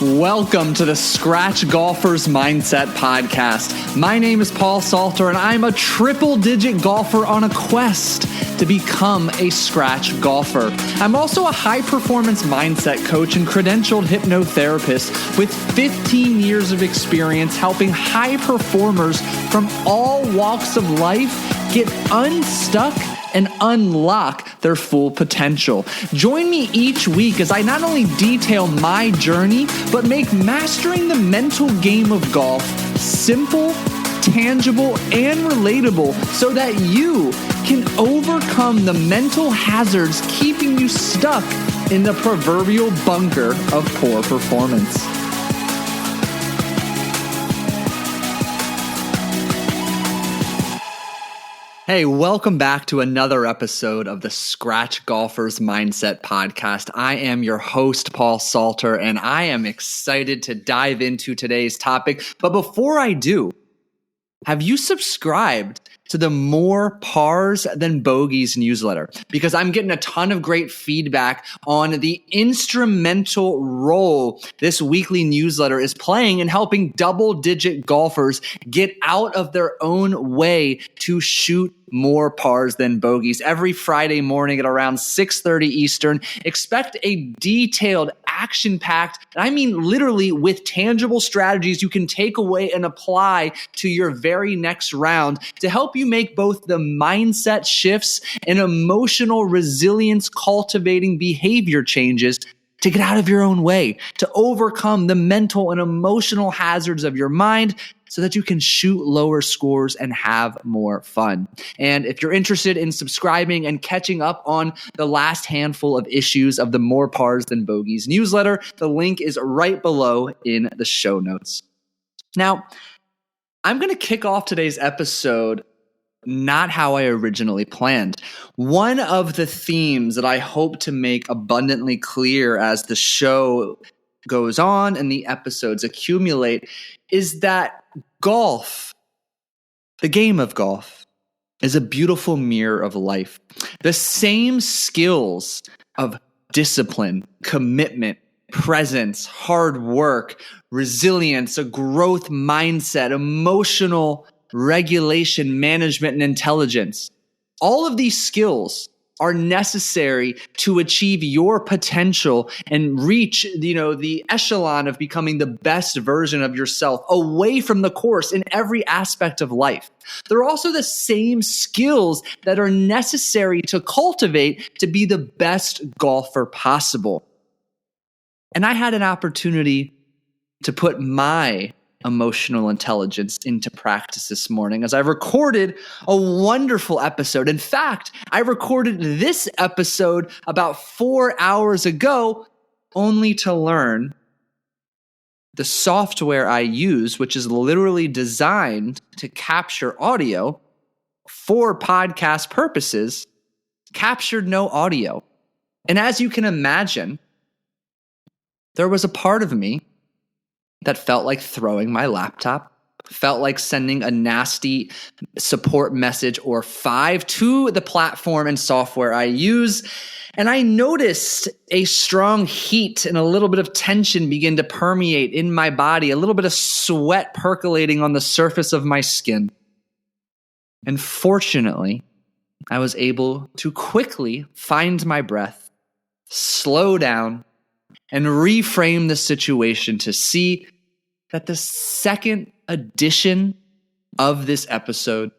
Welcome to the Scratch Golfer's Mindset Podcast. My name is Paul Salter, and I'm a triple-digit golfer on a quest to become a scratch golfer. I'm also a high-performance mindset coach and credentialed hypnotherapist with 15 years of experience helping high performers from all walks of life get unstuck and unlock their full potential. Join me each week as I not only detail my journey, but make mastering the mental game of golf simple, tangible, and relatable so that you can overcome the mental hazards keeping you stuck in the proverbial bunker of poor performance. Hey, welcome back to another episode of the Scratch Golfer's Mindset Podcast. I am your host, Paul Salter, and I am excited to dive into today's topic. But before I do, have you subscribed to the More Pars Than Bogeys newsletter? Because I'm getting a ton of great feedback on the instrumental role this weekly newsletter is playing in helping double-digit golfers get out of their own way to shoot more pars than bogeys. Every Friday morning at around 6:30 Eastern, expect a detailed, action-packed, and I mean literally with tangible strategies you can take away and apply to your very next round to help you make both the mindset shifts and emotional resilience cultivating behavior changes to get out of your own way, to overcome the mental and emotional hazards of your mind so that you can shoot lower scores and have more fun. And if you're interested in subscribing and catching up on the last handful of issues of the More Pars Than Bogeys newsletter, the link is right below in the show notes. Now, I'm going to kick off today's episode not how I originally planned. One of the themes that I hope to make abundantly clear as the show goes on and the episodes accumulate is that golf, the game of golf, is a beautiful mirror of life. The same skills of discipline, commitment, presence, hard work, resilience, a growth mindset, emotional regulation, management, and intelligence. All of these skills are necessary to achieve your potential and reach, the echelon of becoming the best version of yourself away from the course in every aspect of life. They're also the same skills that are necessary to cultivate to be the best golfer possible. And I had an opportunity to put my emotional intelligence into practice this morning as I recorded a wonderful episode. In fact, I recorded this episode about 4 hours ago only to learn the software I use, which is literally designed to capture audio for podcast purposes, captured no audio. And as you can imagine, there was a part of me that felt like throwing my laptop, felt like sending a nasty support message or 5 to the platform and software I use. And I noticed a strong heat and a little bit of tension begin to permeate in my body, a little bit of sweat percolating on the surface of my skin. And fortunately, I was able to quickly find my breath, slow down, and reframe the situation to see that the second edition of this episode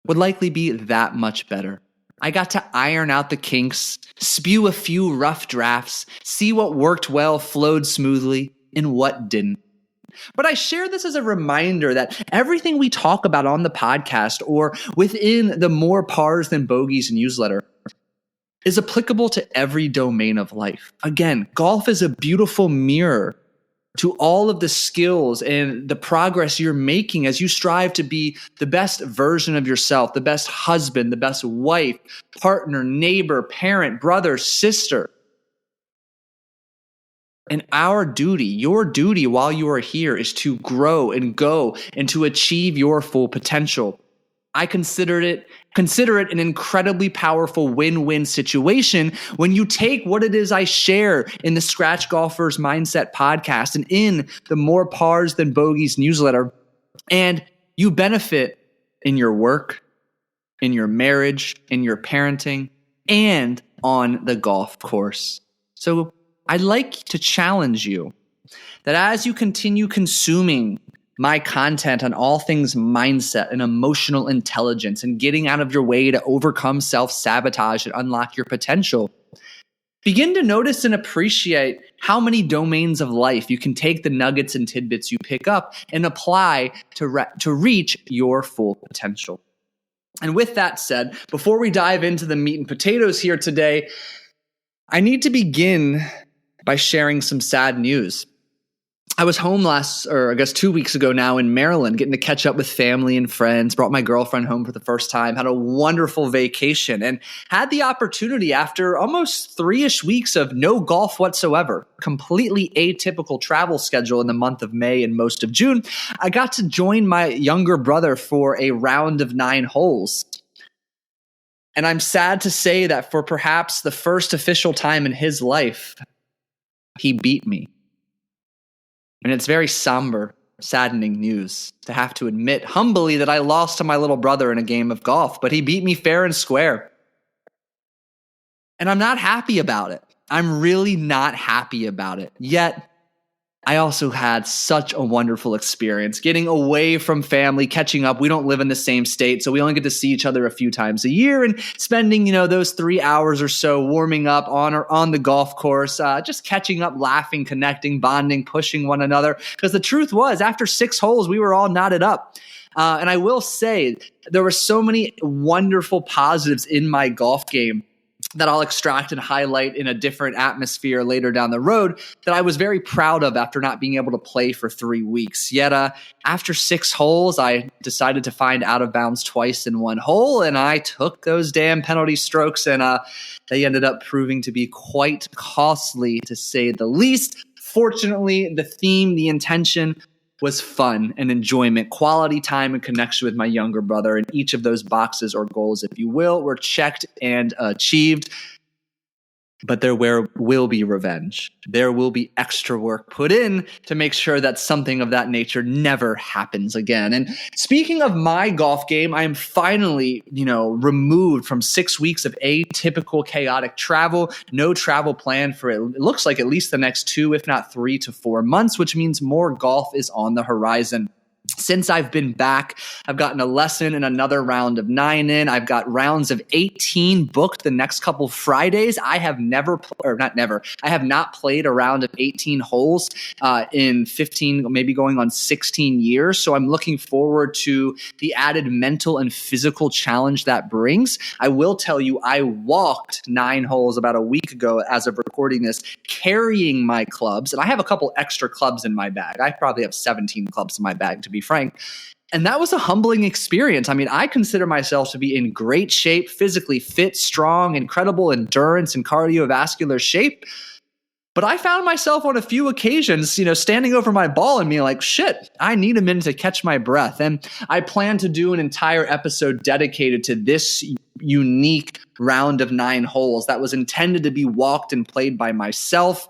would likely be that much better. I got to iron out the kinks, spew a few rough drafts, see what worked well, flowed smoothly, and what didn't. But I share this as a reminder that everything we talk about on the podcast or within the More Pars Than Bogeys newsletter is applicable to every domain of life. Again, golf is a beautiful mirror to all of the skills and the progress you're making as you strive to be the best version of yourself, the best husband, the best wife, partner, neighbor, parent, brother, sister. And our duty, your duty while you are here is to grow and go and to achieve your full potential. I consider it an incredibly powerful win-win situation when you take what it is I share in the Scratch Golfers Mindset podcast and in the More Pars Than Bogeys newsletter, and you benefit in your work, in your marriage, in your parenting, and on the golf course. So I'd like to challenge you that as you continue consuming my content on all things mindset and emotional intelligence and getting out of your way to overcome self-sabotage and unlock your potential, begin to notice and appreciate how many domains of life you can take the nuggets and tidbits you pick up and apply to reach your full potential. And with that said, before we dive into the meat and potatoes here today, I need to begin by sharing some sad news. I was home 2 weeks ago now in Maryland, getting to catch up with family and friends, brought my girlfriend home for the first time, had a wonderful vacation, and had the opportunity after almost 3-ish weeks of no golf whatsoever, completely atypical travel schedule in the month of May and most of June. I got to join my younger brother for a round of 9 holes. And I'm sad to say that for perhaps the first official time in his life, he beat me. And it's very somber, saddening news to have to admit humbly that I lost to my little brother in a game of golf, but he beat me fair and square. And I'm not happy about it. I'm really not happy about it. Yet, I also had such a wonderful experience getting away from family, catching up. We don't live in the same state, so we only get to see each other a few times a year, and spending, those 3 hours or so warming up on the golf course, just catching up, laughing, connecting, bonding, pushing one another. Because the truth was, after 6 holes, we were all knotted up. And I will say, there were so many wonderful positives in my golf game that I'll extract and highlight in a different atmosphere later down the road that I was very proud of after not being able to play for 3 weeks. Yet after 6 holes, I decided to find out of bounds twice in 1 hole, and I took those damn penalty strokes, and they ended up proving to be quite costly, to say the least. Fortunately, the intention was fun and enjoyment, quality time and connection with my younger brother. And each of those boxes or goals, if you will, were checked and achieved. But there will be revenge. There will be extra work put in to make sure that something of that nature never happens again. And speaking of my golf game, I am finally, removed from 6 weeks of atypical chaotic travel. No travel plan for it looks like at least the next 2, if not 3 to 4 months, which means more golf is on the horizon. Since I've been back, I've gotten a lesson and another round of 9 in. I've got rounds of 18 booked the next couple Fridays. I have not played a round of 18 holes in 15, maybe going on 16 years. So I'm looking forward to the added mental and physical challenge that brings. I will tell you, I walked 9 holes about a week ago as of recording this, carrying my clubs. And I have a couple extra clubs in my bag. I probably have 17 clubs in my bag, to be frank. And that was a humbling experience. I mean, I consider myself to be in great shape, physically fit, strong, incredible endurance and cardiovascular shape. But I found myself on a few occasions, standing over my ball and being like, shit, I need a minute to catch my breath. And I plan to do an entire episode dedicated to this unique round of 9 holes that was intended to be walked and played by myself,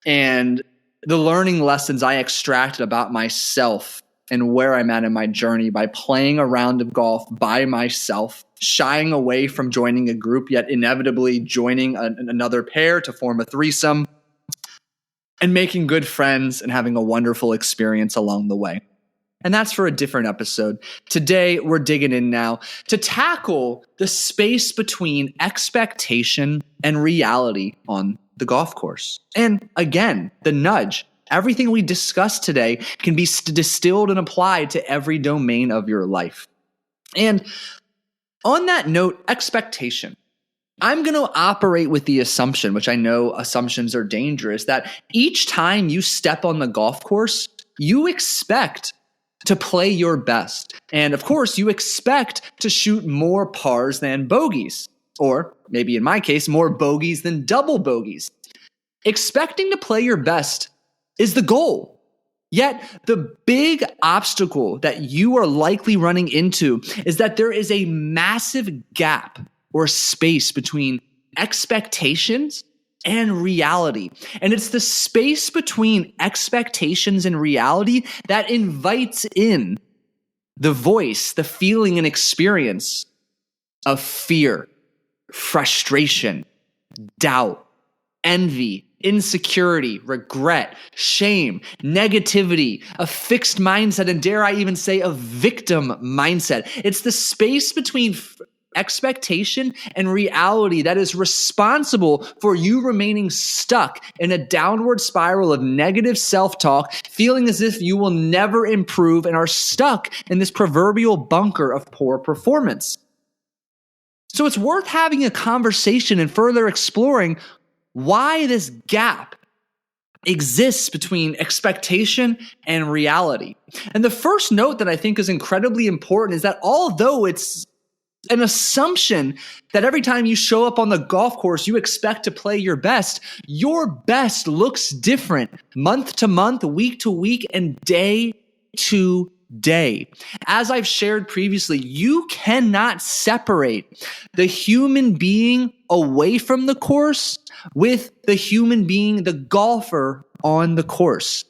and the learning lessons I extracted about myself and where I'm at in my journey by playing a round of golf by myself, shying away from joining a group, yet inevitably joining another pair to form a threesome, and making good friends and having a wonderful experience along the way. And that's for a different episode. Today, we're digging in now to tackle the space between expectation and reality on the golf course. And again, the nudge. Everything we discussed today can be distilled and applied to every domain of your life. And on that note, expectation. I'm going to operate with the assumption, which I know assumptions are dangerous, that each time you step on the golf course, you expect to play your best. And of course, you expect to shoot more pars than bogeys, or maybe in my case, more bogeys than double bogeys. Expecting to play your best is the goal. Yet the big obstacle that you are likely running into is that there is a massive gap or space between expectations and reality. And it's the space between expectations and reality that invites in the voice, the feeling and experience of fear, frustration, doubt, envy, insecurity, regret, shame, negativity, a fixed mindset, and dare I even say a victim mindset. It's the space between expectation and reality that is responsible for you remaining stuck in a downward spiral of negative self-talk, feeling as if you will never improve and are stuck in this proverbial bunker of poor performance. So it's worth having a conversation and further exploring why this gap exists between expectation and reality. And the first note that I think is incredibly important is that although it's an assumption that every time you show up on the golf course, you expect to play your best looks different month to month, week to week, and day to day. As I've shared previously, you cannot separate the human being away from the course with the human being, the golfer on the course.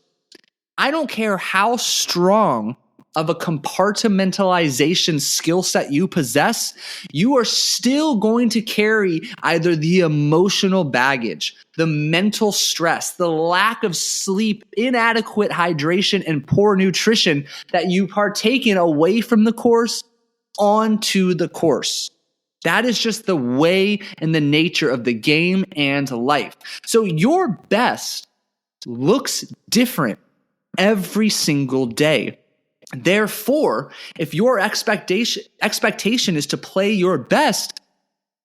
I don't care how strong of a compartmentalization skill set you possess, you are still going to carry either the emotional baggage, the mental stress, the lack of sleep, inadequate hydration, and poor nutrition that you partake in away from the course onto the course. That is just the way and the nature of the game and life. So your best looks different every single day. Therefore, if your expectation is to play your best,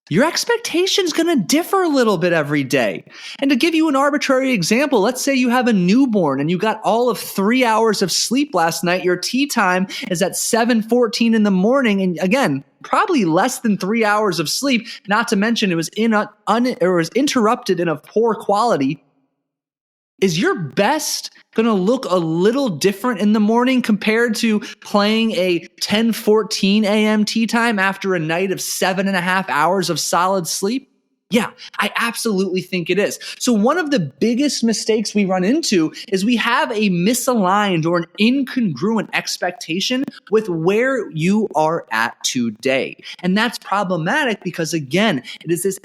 your expectation is going to differ a little bit every day. And to give you an arbitrary example, let's say you have a newborn and you got all of 3 hours of sleep last night. Your tea time is at 7:14 in the morning. And again, probably less than 3 hours of sleep, not to mention it was interrupted in a poor quality. Is your best going to look a little different in the morning compared to playing a 10:14 a.m. tea time after a night of 7.5 hours of solid sleep? Yeah, I absolutely think it is. So one of the biggest mistakes we run into is we have a misaligned or an incongruent expectation with where you are at today. And that's problematic because, again, it is this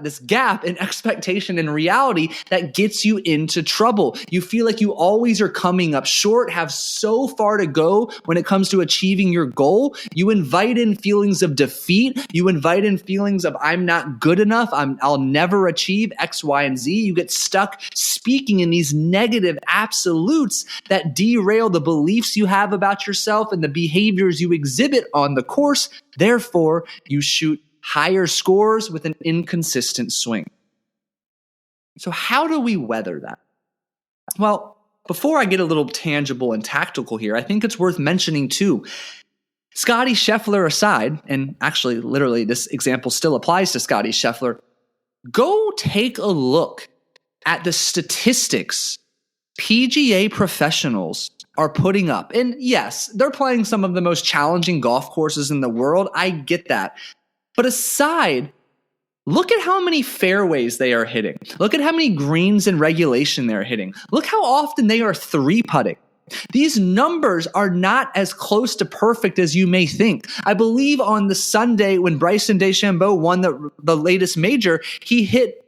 this gap in expectation and reality that gets you into trouble. You feel like you always are coming up short, have so far to go when it comes to achieving your goal. You invite in feelings of defeat. You invite in feelings of I'm not good enough. I'll never achieve X, Y, and Z. You get stuck speaking in these negative absolutes that derail the beliefs you have about yourself and the behaviors you exhibit on the course. Therefore, you shoot higher scores with an inconsistent swing. So how do we weather that? Well, before I get a little tangible and tactical here, I think it's worth mentioning too, Scotty Scheffler aside, and actually literally this example still applies to Scotty Scheffler, go take a look at the statistics PGA professionals are putting up. And yes, they're playing some of the most challenging golf courses in the world. I get that. But aside, look at how many fairways they are hitting. Look at how many greens in regulation they're hitting. Look how often they are three-putting. These numbers are not as close to perfect as you may think. I believe on the Sunday when Bryson DeChambeau won the latest major, he hit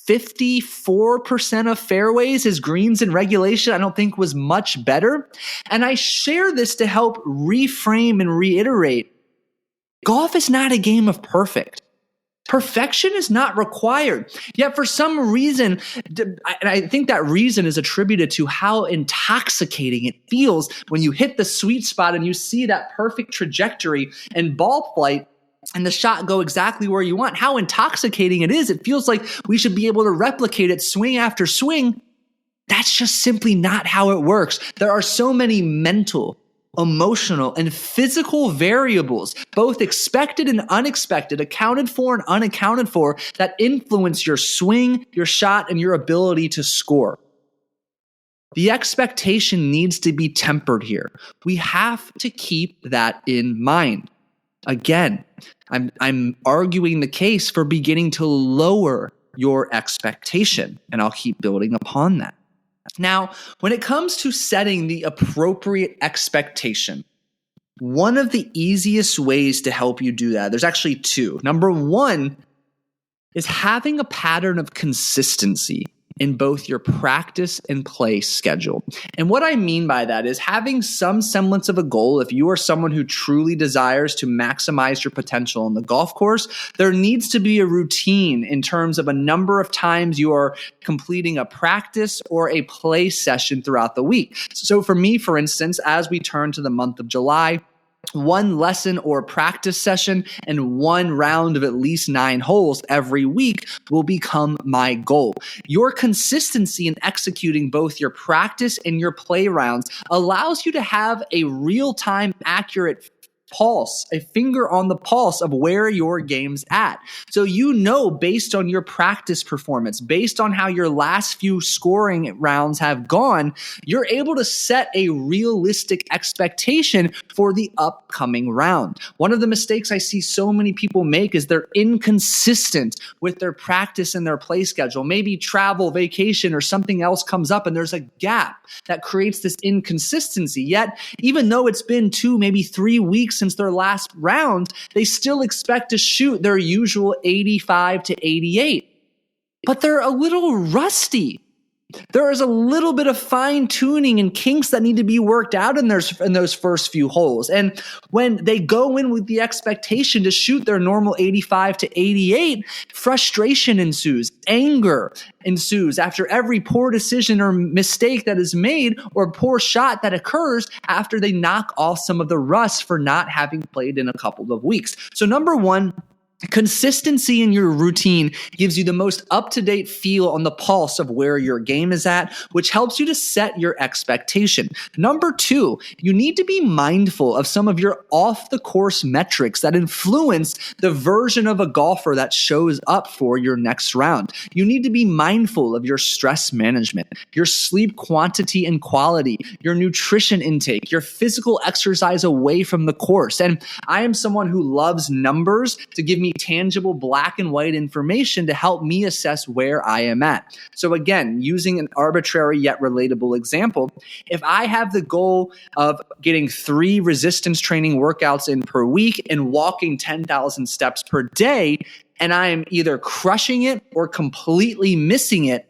54% of fairways. His greens in regulation, I don't think, was much better. And I share this to help reframe and reiterate. Golf is not a game of perfect. Perfection is not required. Yet for some reason, and I think that reason is attributed to how intoxicating it feels when you hit the sweet spot and you see that perfect trajectory and ball flight and the shot go exactly where you want. How intoxicating it is. It feels like we should be able to replicate it swing after swing. That's just simply not how it works. There are so many mental, emotional, and physical variables, both expected and unexpected, accounted for and unaccounted for, that influence your swing, your shot, and your ability to score. The expectation needs to be tempered here. We have to keep that in mind. Again, I'm arguing the case for beginning to lower your expectation, and I'll keep building upon that. Now, when it comes to setting the appropriate expectation, one of the easiest ways to help you do that, there's actually two. Number one is having a pattern of consistency in both your practice and play schedule. And what I mean by that is having some semblance of a goal. If you are someone who truly desires to maximize your potential on the golf course, there needs to be a routine in terms of a number of times you are completing a practice or a play session throughout the week. So for me, for instance, as we turn to the month of July, one lesson or practice session and one round of at least 9 holes every week will become my goal. Your consistency in executing both your practice and your play rounds allows you to have a real-time accurate pulse, a finger on the pulse of where your game's at. So you know, based on your practice performance, based on how your last few scoring rounds have gone, you're able to set a realistic expectation for the upcoming round. One of the mistakes I see so many people make is they're inconsistent with their practice and their play schedule. Maybe travel, vacation, or something else comes up and there's a gap that creates this inconsistency. Yet, even though it's been 2, maybe 3 weeks since their last round, they still expect to shoot their usual 85 to 88. But they're a little rusty. There is a little bit of fine tuning and kinks that need to be worked out in those first few holes. And when they go in with the expectation to shoot their normal 85 to 88, frustration ensues, anger ensues after every poor decision or mistake that is made or poor shot that occurs after they knock off some of the rust for not having played in a couple of weeks. So number one, consistency in your routine gives you the most up-to-date feel on the pulse of where your game is at, which helps you to set your expectation. Number two, you need to be mindful of some of your off-the-course metrics that influence the version of a golfer that shows up for your next round. You need to be mindful of your stress management, your sleep quantity and quality, your nutrition intake, your physical exercise away from the course. And I am someone who loves numbers to give me tangible black and white information to help me assess where I am at. So again, using an arbitrary yet relatable example, if I have the goal of getting 3 resistance training workouts in per week and walking 10,000 steps per day, and I am either crushing it or completely missing it,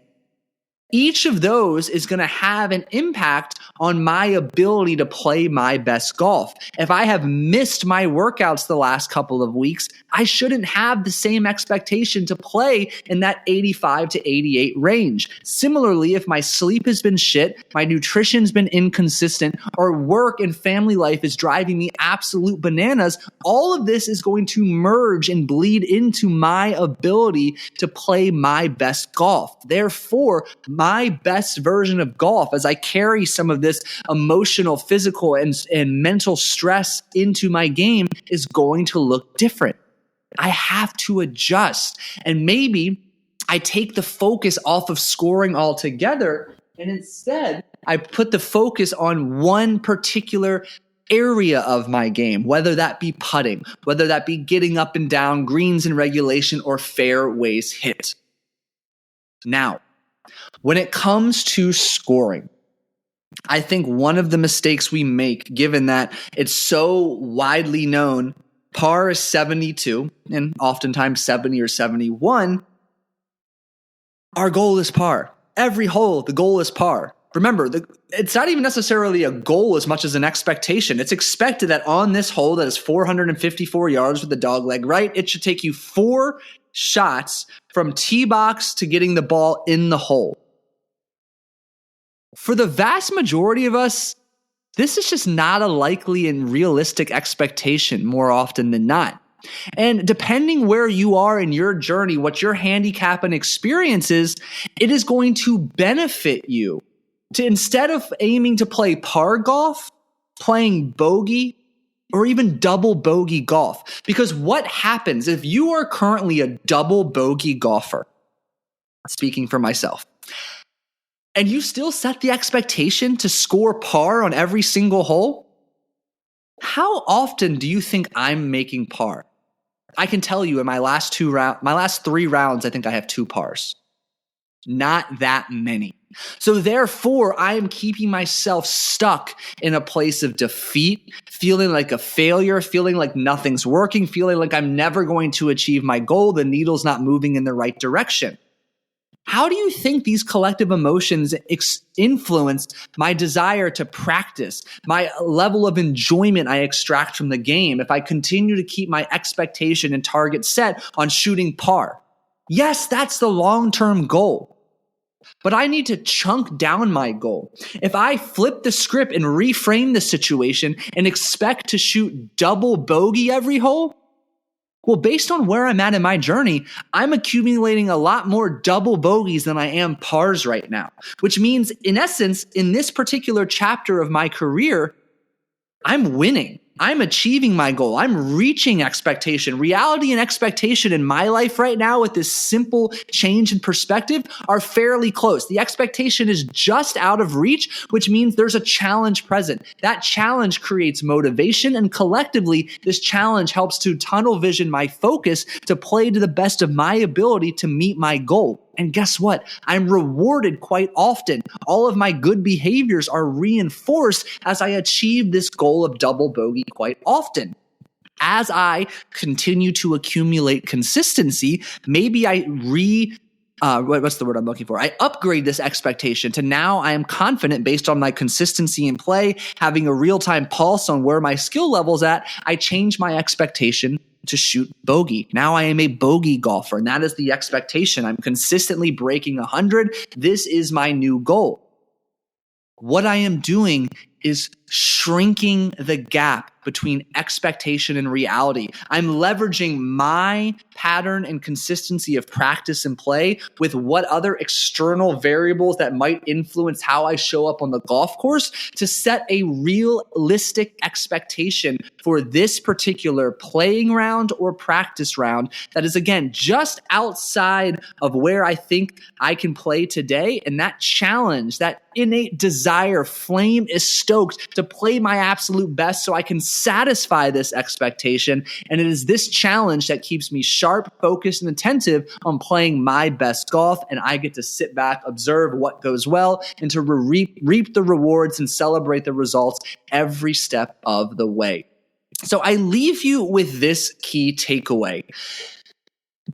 each of those is going to have an impact on my ability to play my best golf. If I have missed my workouts the last couple of weeks, I shouldn't have the same expectation to play in that 85 to 88 range. Similarly, if my sleep has been shit, my nutrition's been inconsistent, or work and family life is driving me absolute bananas, all of this is going to merge and bleed into my ability to play my best golf. Therefore, my best version of golf, as I carry some of this emotional, physical, and mental stress into my game, is going to look different. I have to adjust. And maybe I take the focus off of scoring altogether, and instead I put the focus on one particular area of my game, whether that be putting, whether that be getting up and down, greens in regulation, or fairways hit. Now, when it comes to scoring, I think one of the mistakes we make, given that it's so widely known, par is 72 and oftentimes 70 or 71, our goal is par. Every hole, the goal is par. Remember, it's not even necessarily a goal as much as an expectation. It's expected that on this hole that is 454 yards with the dog leg right, it should take you 4 shots from tee box to getting the ball in the hole. For the vast majority of us, this is just not a likely and realistic expectation more often than not. And depending where you are in your journey, what your handicap and experience is, it is going to benefit you to, instead of aiming to play par golf, playing bogey or even double bogey golf. Because what happens if you are currently a double bogey golfer, speaking for myself, and you still set the expectation to score par on every single hole? How often do you think I'm making par? I can tell you in my last 3 rounds, I think I have 2 pars. Not that many. So therefore, I am keeping myself stuck in a place of defeat, feeling like a failure, feeling like nothing's working, feeling like I'm never going to achieve my goal. The needle's not moving in the right direction. How do you think these collective emotions influence my desire to practice, my level of enjoyment I extract from the game if I continue to keep my expectation and target set on shooting par? Yes, that's the long-term goal. But I need to chunk down my goal. If I flip the script and reframe the situation and expect to shoot double bogey every hole, well, based on where I'm at in my journey, I'm accumulating a lot more double bogeys than I am pars right now, which means, in essence, in this particular chapter of my career, I'm winning. I'm achieving my goal. I'm reaching expectation. Reality and expectation in my life right now with this simple change in perspective are fairly close. The expectation is just out of reach, which means there's a challenge present. That challenge creates motivation, and collectively, this challenge helps to tunnel vision my focus to play to the best of my ability to meet my goal. And guess what? I'm rewarded quite often. All of my good behaviors are reinforced as I achieve this goal of double bogey quite often. As I continue to accumulate consistency, maybe I what's the word I'm looking for? I upgrade this expectation to now I am confident based on my consistency in play, having a real-time pulse on where my skill level's at. I change my expectation to shoot bogey. Now I am a bogey golfer, and that is the expectation. I'm consistently breaking 100. This is my new goal. What I am doing is shrinking the gap between expectation and reality. I'm leveraging my pattern and consistency of practice and play with what other external variables that might influence how I show up on the golf course to set a realistic expectation for this particular playing round or practice round that is, again, just outside of where I think I can play today. And that challenge, that innate desire, flame is stoked to play my absolute best so I can satisfy this expectation. And it is this challenge that keeps me sharp, focused, and attentive on playing my best golf. And I get to sit back, observe what goes well, and to reap the rewards and celebrate the results every step of the way. So I leave you with this key takeaway.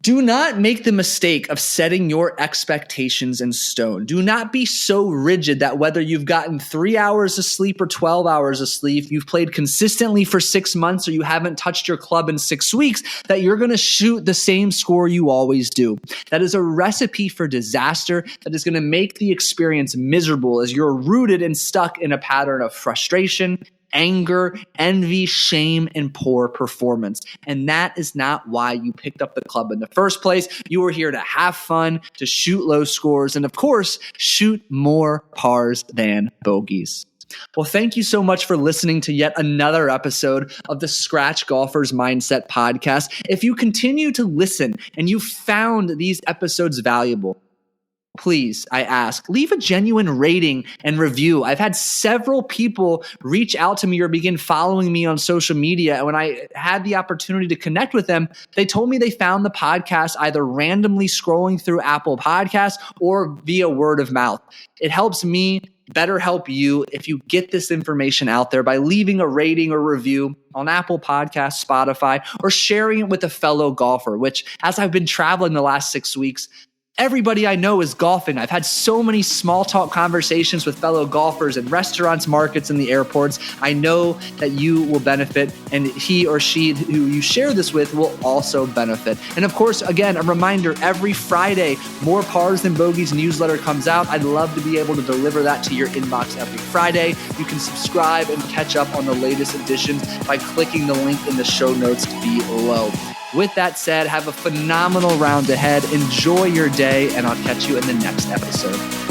Do not make the mistake of setting your expectations in stone. Do not be so rigid that whether you've gotten 3 hours of sleep or 12 hours of sleep, you've played consistently for 6 months, or you haven't touched your club in 6 weeks, that you're going to shoot the same score you always do. That is a recipe for disaster that is going to make the experience miserable as you're rooted and stuck in a pattern of frustration, anger, envy, shame, and poor performance. And that is not why you picked up the club in the first place. You were here to have fun, to shoot low scores, and of course, shoot more pars than bogeys. Well, thank you so much for listening to yet another episode of the Scratch Golfer's Mindset podcast. If you continue to listen and you found these episodes valuable, please, I ask, leave a genuine rating and review. I've had several people reach out to me or begin following me on social media. And when I had the opportunity to connect with them, they told me they found the podcast either randomly scrolling through Apple Podcasts or via word of mouth. It helps me better help you if you get this information out there by leaving a rating or review on Apple Podcasts, Spotify, or sharing it with a fellow golfer, which, as I've been traveling the last 6 weeks, everybody I know is golfing. I've had so many small talk conversations with fellow golfers in restaurants, markets, and the airports. I know that you will benefit, and he or she who you share this with will also benefit. And of course, again, a reminder, every Friday, More Pars Than Bogeys newsletter comes out. I'd love to be able to deliver that to your inbox every Friday. You can subscribe and catch up on the latest editions by clicking the link in the show notes below. With that said, have a phenomenal round ahead. Enjoy your day, and I'll catch you in the next episode.